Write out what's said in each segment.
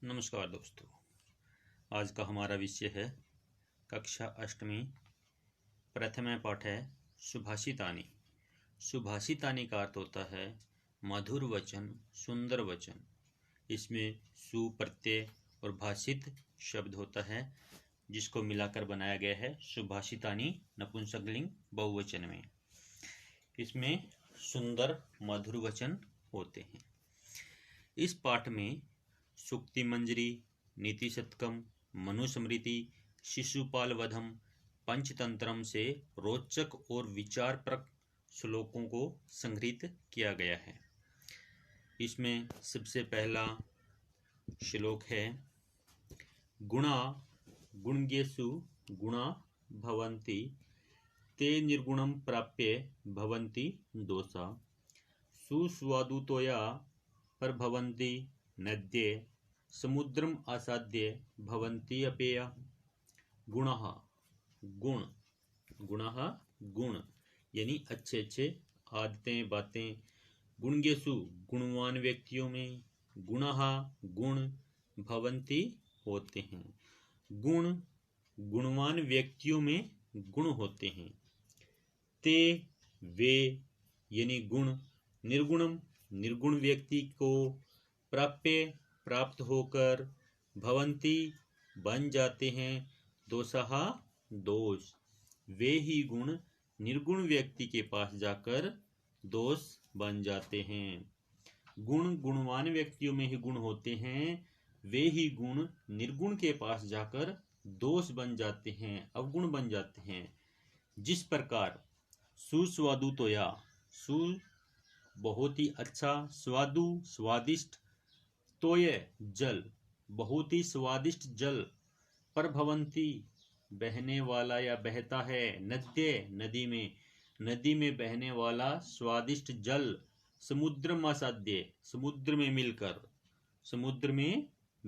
नमस्कार दोस्तों, आज का हमारा विषय है कक्षा अष्टमी प्रथम पाठ है सुभाषितानि। सुभाषितानि का अर्थ होता है मधुर वचन, सुंदर वचन। इसमें सु प्रत्यय और भाषित शब्द होता है जिसको मिलाकर बनाया गया है सुभाषितानि नपुंसकलिंग बहुवचन में। इसमें सुंदर मधुर वचन होते हैं। इस पाठ में सूक्ति मंजरी, नीति शतकम, मनुस्मृति, शिशुपाल वधम, पंचतंत्रम से रोचक और विचारप्रद श्लोकों को संग्रहित किया गया है। इसमें सबसे पहला श्लोक है गुणा गुणगेषु गुणा भवन्ति ते निर्गुणं प्राप्य भवन्ति दोषा सुस्वादुतोया प्रभवन्ति नद्ये समुद्रम आसाद्य भवन्ति अपेया। गुणः गुण, गुणः गुण यानी अच्छे अच्छे आदतें बातें, गुणगेषु गुणवान व्यक्तियों में, गुणः गुण, भवन्ति होते हैं। गुण गुणवान व्यक्तियों में गुण होते हैं। ते वे यानी गुण, निर्गुणम निर्गुण व्यक्ति को, प्राप्य प्राप्त होकर, भवन्ति बन जाते हैं, दोषः दोष वे ही गुण निर्गुण व्यक्ति के पास जाकर दोष बन जाते हैं। गुण गुणवान व्यक्तियों में ही गुण होते हैं, वे ही गुण निर्गुण के पास जाकर दोष बन जाते हैं, अवगुण बन जाते हैं। जिस प्रकार सुस्वादु तोया, सु बहुत ही अच्छा, स्वादु स्वादिष्ट, तोय जल बहुत ही स्वादिष्ट जल, प्रभवंती बहने वाला या बहता है, नद्ये नदी में बहने वाला स्वादिष्ट जल, समुद्र आसाद्य समुद्र में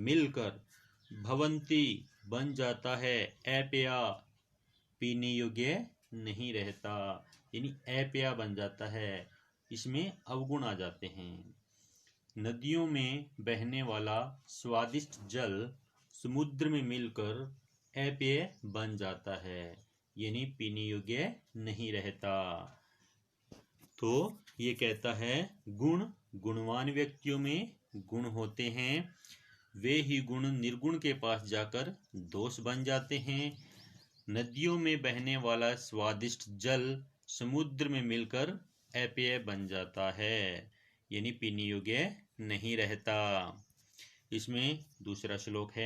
मिलकर, भवंती बन जाता है, अपेया पीने योग्य नहीं रहता यानी अपेया बन जाता है, इसमें अवगुण आ जाते हैं। नदियों में बहने वाला स्वादिष्ट जल समुद्र में मिलकर अपेय बन जाता है यानी पीने योग्य नहीं रहता। तो ये कहता है गुण गुणवान व्यक्तियों में गुण होते हैं, वे ही गुण निर्गुण के पास जाकर दोष बन जाते हैं। नदियों में बहने वाला स्वादिष्ट जल समुद्र में मिलकर अपेय बन जाता है यानी पीने योग्य नहीं रहता। इसमें दूसरा श्लोक है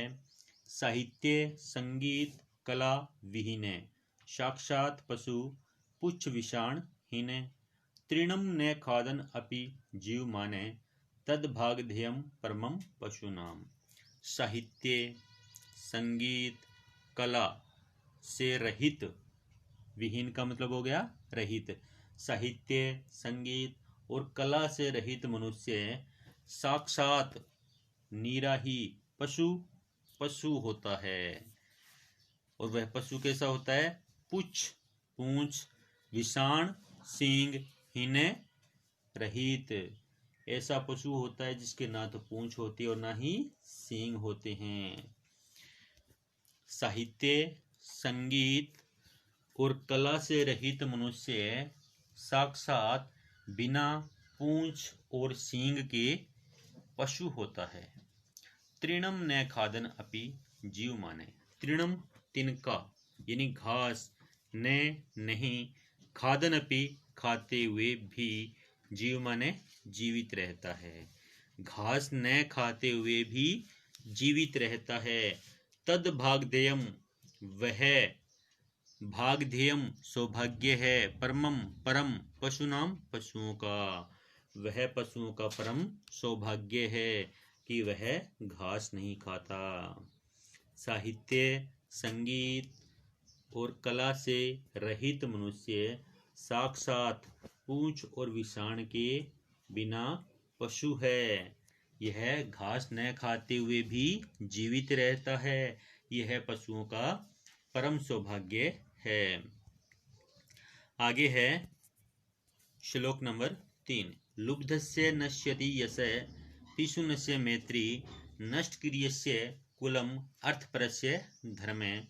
साहित्य संगीत कला विहीने साक्षात पशु पुच्छ विषाण हीने तृणम न खादन अपि जीव माने तद भागधेयम परमम पशुनाम। साहित्य संगीत कला से रहित, विहीन का मतलब हो गया रहित, साहित्य संगीत और कला से रहित मनुष्य साक्षात नीरा ही पशु होता है। और वह पशु कैसा होता है? पुच्छ पूंछ, विषाण सींग, हीने रहित, ऐसा पशु होता है जिसके ना तो पूंछ होती और ना ही सींग होते हैं। साहित्य संगीत और कला से रहित मनुष्य साक्षात बिना पूंछ और सींग के पशु होता है। तृणम न खादन अपि जीव माने, तृणम तिनका यानी घास, न नहीं, खादन अपि खाते हुए भी, जीव माने जीवित रहता है, घास न खाते हुए भी जीवित रहता है। तद भागधेयम वह भागधेयम सौभाग्य है, परमम परम पशुनाम पशुओं का, वह पशुओं का परम सौभाग्य है कि वह घास नहीं खाता। साहित्य संगीत और कला से रहित मनुष्य साक्षात पूंछ और विषाण के बिना पशु है, यह घास न खाते हुए भी जीवित रहता है, यह पशुओं का परम सौभाग्य है। आगे है श्लोक नंबर 3। लुब्धस्य नश्यति यस्य पिशुनस्य मैत्री नष्ट क्रियस्य कुलम अर्थपरस्य धर्मे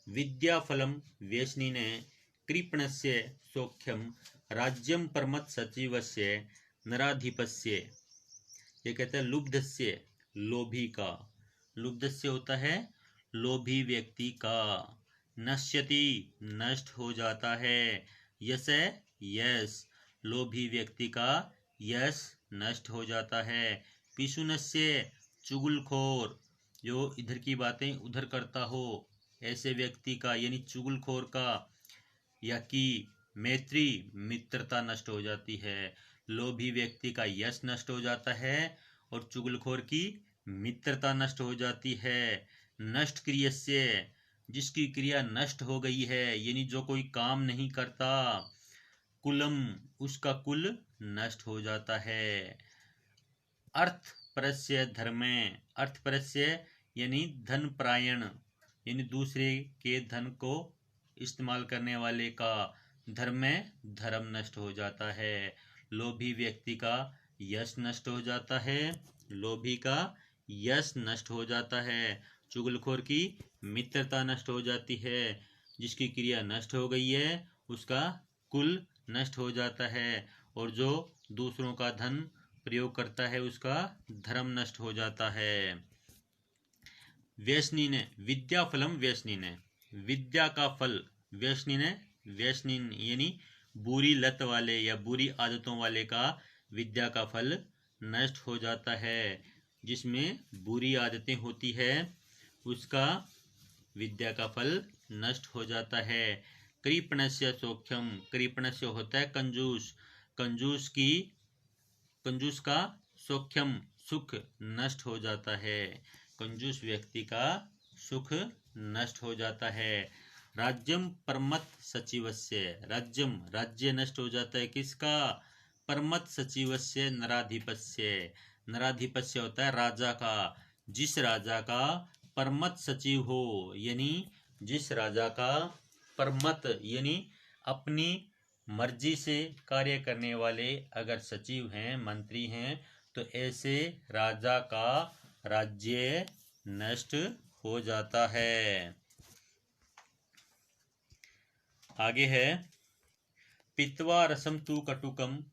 विद्याफलम व्यसनिने कृपणस्य सौख्यम राज्यम परमत सचिवस्य नराधिपस्य। ये कहते हैं लुब्धस्य, लोभी का। लुब्धस्य होता है लोभी व्यक्ति का। नश्यति, नष्ट हो जाता है। यश, यश, लोभी व्यक्ति का यश नष्ट हो जाता है। पिशुनस्य, चुगलखोर, जो इधर की बातें उधर करता हो, ऐसे व्यक्ति का यानी चुगलखोर का। या कि मैत्री, मित्रता नष्ट हो जाती है। लोभी व्यक्ति का यश नष्ट हो जाता है और चुगलखोर की मित्रता नष्ट हो जाती है। नष्ट क्रियस्य, जिसकी क्रिया नष्ट हो गई है यानी जो कोई काम नहीं करता। कुलम, उसका कुल नष्ट हो जाता है। अर्थ परस्य धर्मे, अर्थ परस्य यानी धन प्रायण, यानी दूसरे के धन को इस्तेमाल करने वाले का धर्म में धर्म नष्ट हो जाता है। लोभी व्यक्ति का यश नष्ट हो जाता है। लोभी का यश नष्ट हो जाता है। चुगलखोर की मित्रता नष्ट हो जाती है। जिसकी क्रिया नष्ट हो गई है उसका कुल नष्ट हो जाता है। और जो दूसरों का धन प्रयोग करता है उसका धर्म नष्ट हो जाता है। व्यसनिने, विद्या फलम व्यसनिने, विद्या का फल। व्यसनिने, व्यसनिन यानी बुरी लत वाले या बुरी आदतों वाले का विद्या का फल नष्ट हो जाता है। जिसमें बुरी आदतें होती है उसका विद्या का फल नष्ट हो जाता है। कृपणस्य सौख्यम, कृपणस्य होता है कंजूस, कंजूस का सौख्यम सुख नष्ट हो जाता है। कंजूस व्यक्ति का सुख नष्ट हो जाता है। राज्यम परमत सचिवस्य, राज्यम राज्य नष्ट हो जाता है किसका? परमत सचिवस्य नराधिपस्य, नराधिपस्य होता है राजा का। जिस राजा का परमत सचिव हो यानी जिस राजा का परमत यानी अपनी मर्जी से कार्य करने वाले अगर सचिव हैं, मंत्री हैं, तो ऐसे राजा का राज्य नष्ट हो जाता है। आगे है पित्वा रसम तु कटुकम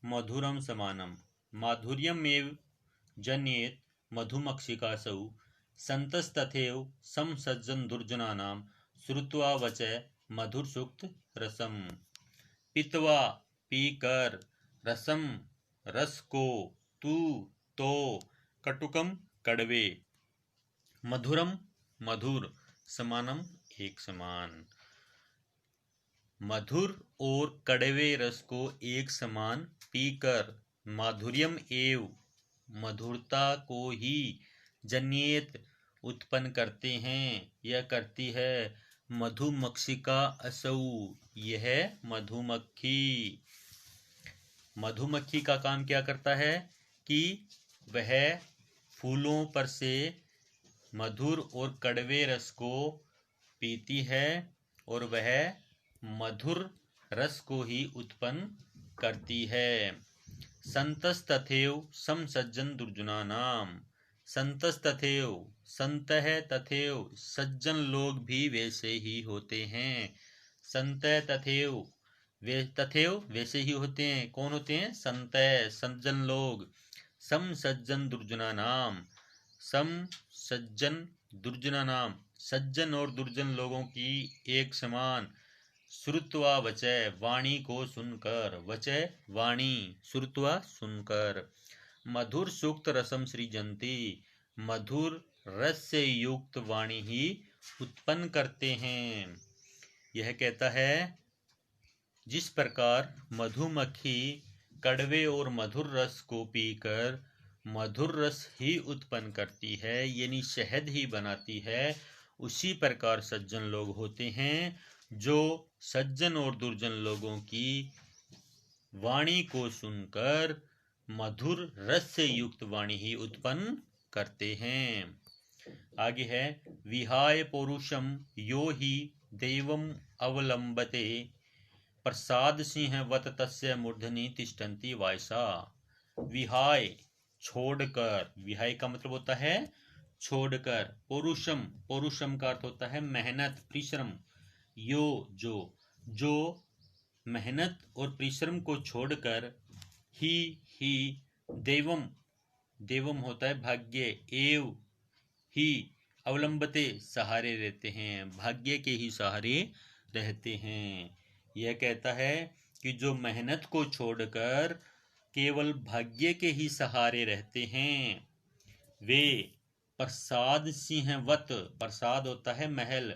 मधुरम समानम माधुर्यमेव जन्येत मधुमक्षिकासौ संतस्तथैव समसज्जन दुर्जनानां श्रुत्वा वचः मधुर सूक्त रसम। पित्वा पीकर, रसम रस को, तू तो, कटुकम कड़वे, मधुरम मधुर, समानम एक समान। मधुर और कड़वे रस को एक समान पीकर माधुर्यम एव मधुरता को ही जन्येत उत्पन्न करते हैं या करती है मधुमक्षिका असौ यह मधुमक्खी। मधुमक्खी का काम क्या करता है कि वह फूलों पर से मधुर और कड़वे रस को पीती है और वह मधुर रस को ही उत्पन्न करती है। संतस्तथैव समसज्जन दुर्जनानाम, संतस्तथैव संत है तथैव सज्जन लोग भी वैसे ही होते हैं। संत तथैव वे तथैव वैसे ही होते हैं। कौन होते हैं? संत सज्जन लोग। सम सज्जन दुर्जनानाम, सम सज्जन दुर्जनानाम सज्जन और दुर्जन लोगों की एक समान। श्रुत्वा वचः वाणी को सुनकर, वचः वाणी, श्रुत्वा सुनकर। मधुर सूक्त रसम सृजन्ति, मधुर रस से युक्त वाणी ही उत्पन्न करते हैं। यह कहता है जिस प्रकार मधुमक्खी कड़वे और मधुर रस को पीकर मधुर रस ही उत्पन्न करती है यानी शहद ही बनाती है, उसी प्रकार सज्जन लोग होते हैं जो सज्जन और दुर्जन लोगों की वाणी को सुनकर मधुर रस से युक्त वाणी ही उत्पन्न करते हैं। आगे है विहाय पौरुषम यो ही देवम अवलंबते प्रसाद सिंह वत तस्य मूर्धनि तिष्ठन्ति वायसा। विहाय छोड़कर, विहाय का मतलब होता है छोड़कर, पौरुषम, पौरुषम का अर्थ होता है मेहनत, परिश्रम, जो मेहनत और परिश्रम को छोड़कर ही देवम, देवम होता है भाग्य, एव ही अवलंबते, सहारे रहते हैं, भाग्य के ही सहारे रहते हैं। यह कहता है कि जो मेहनत को छोड़कर केवल भाग्य के ही सहारे रहते हैं वे प्रसाद सिंहवत, प्रसाद होता है महल,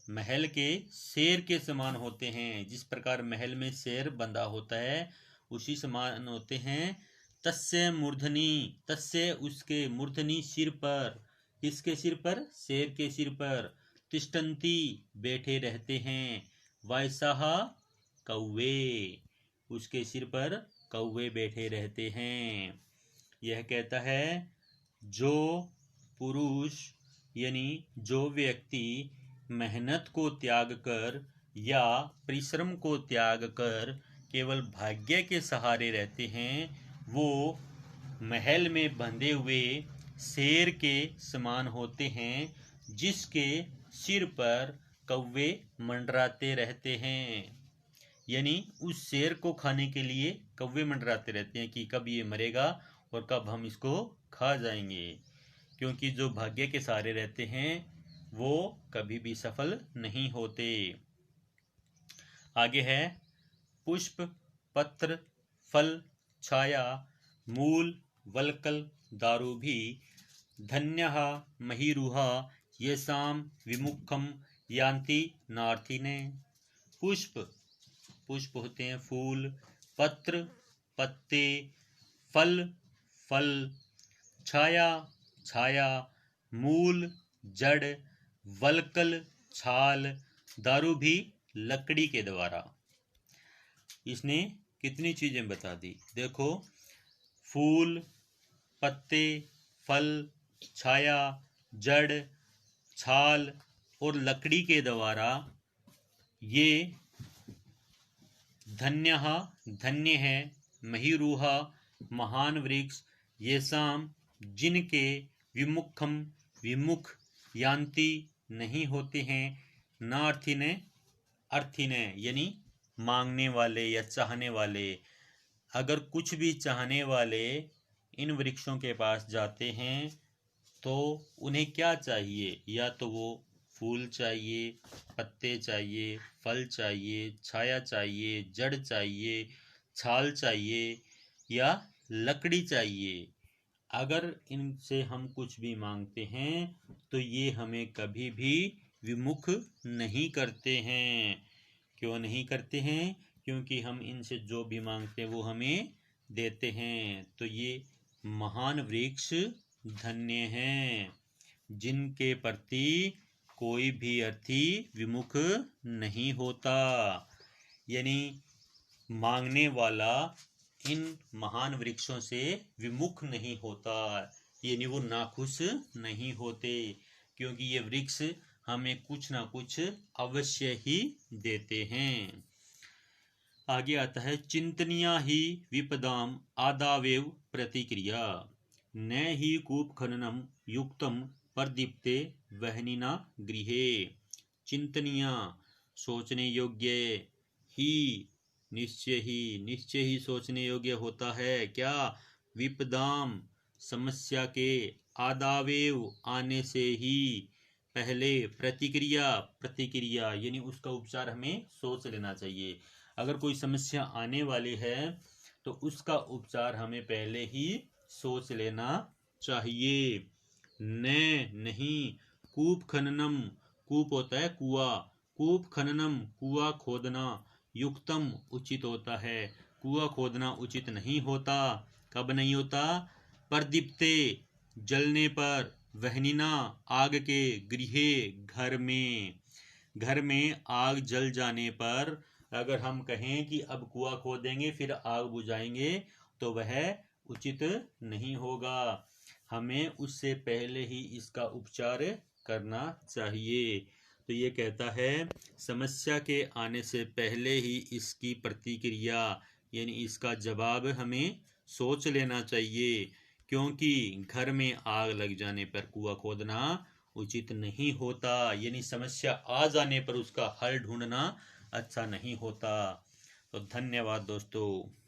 महल के शेर के समान होते हैं। जिस प्रकार महल में शेर बंधा होता है उसी समान होते हैं। तस्य मूर्धनी, तस्य उसके, मूर्धनी सिर पर, किसके सिर पर, शेर के सिर पर, तिष्ठन्ति बैठे रहते हैं, वैसाह कौवे, उसके सिर पर कौवे बैठे रहते हैं। यह कहता है जो पुरुष यानी जो व्यक्ति मेहनत को त्याग कर या परिश्रम को त्याग कर केवल भाग्य के सहारे रहते हैं वो महल में बंधे हुए शेर के समान होते हैं जिसके सिर पर कौवे मंडराते रहते हैं। यानी उस शेर को खाने के लिए कौवे मंडराते रहते हैं कि कब ये मरेगा और कब हम इसको खा जाएंगे, क्योंकि जो भाग्य के सहारे रहते हैं वो कभी भी सफल नहीं होते। आगे है पुष्प, पत्र, फल, छाया, मूल, वल्कल, दारू भी, धन्यः महीरुहा येषां विमुखम यान्ति नार्थिने। पुष्प, पुष्प होते हैं फूल, पत्र, पत्ते, फल, फल, छाया, छाया, मूल, जड़, वल्कल, छाल, दारू भी लकड़ी के द्वारा। इसने कितनी चीजें बता दी, देखो फूल, पत्ते, फल, छाया, जड़, छाल और लकड़ी के द्वारा ये धन्यः, धन्य है, महीरुहा, महान वृक्ष, येषाम, जिनके, विमुखम, विमुख, यान्ति, नहीं होते हैं, नार्थिने, अर्थिने यानी मांगने वाले या चाहने वाले। अगर कुछ भी चाहने वाले इन वृक्षों के पास जाते हैं तो उन्हें क्या चाहिए, या तो वो फूल चाहिए, पत्ते चाहिए, फल चाहिए, छाया चाहिए, जड़ चाहिए, छाल चाहिए या लकड़ी चाहिए। अगर इनसे हम कुछ भी मांगते हैं तो ये हमें कभी भी विमुख नहीं करते हैं। क्यों नहीं करते हैं? क्योंकि हम इनसे जो भी मांगते हैं वो हमें देते हैं। तो ये महान वृक्ष धन्य हैं जिनके प्रति कोई भी अर्थी विमुख नहीं होता। यानी मांगने वाला इन महान वृक्षों से विमुख नहीं होता, यानी वो नाखुश नहीं होते, क्योंकि ये वृक्ष हमें कुछ ना कुछ अवश्य ही देते हैं। आगे आता है चिंतनिया ही विपदाम आदावेव प्रतिक्रिया, न ही कूप खननम युक्तम प्रदीप्ते वहनिना गृहे। चिंतनिया सोचने योग्य, ही निश्चय ही सोचने योग्य होता है। क्या? विपदाम समस्या के, आदावेव आने से ही, पहले, प्रतिक्रिया, प्रतिक्रिया यानी उसका उपचार हमें सोच लेना चाहिए। अगर कोई समस्या आने वाली है तो उसका उपचार हमें पहले ही सोच लेना चाहिए। नहीं, कूप खननम, कूप होता है कुआं, कूप खननम कुआं खोदना, युक्तम उचित होता है, कुआं खोदना उचित नहीं होता। कब नहीं होता? प्रदीप्ते जलने पर, वहनिना आग के, गृहे घर में आग जल जाने पर अगर हम कहें कि अब कुआं खोदेंगे फिर आग बुझाएंगे तो वह उचित नहीं होगा। हमें उससे पहले ही इसका उपचार करना चाहिए। तो ये कहता है समस्या के आने से पहले ही इसकी प्रतिक्रिया यानी इसका जवाब हमें सोच लेना चाहिए, क्योंकि घर में आग लग जाने पर कुआं खोदना उचित नहीं होता, यानी समस्या आ जाने पर उसका हल ढूंढना अच्छा नहीं होता। तो धन्यवाद दोस्तों।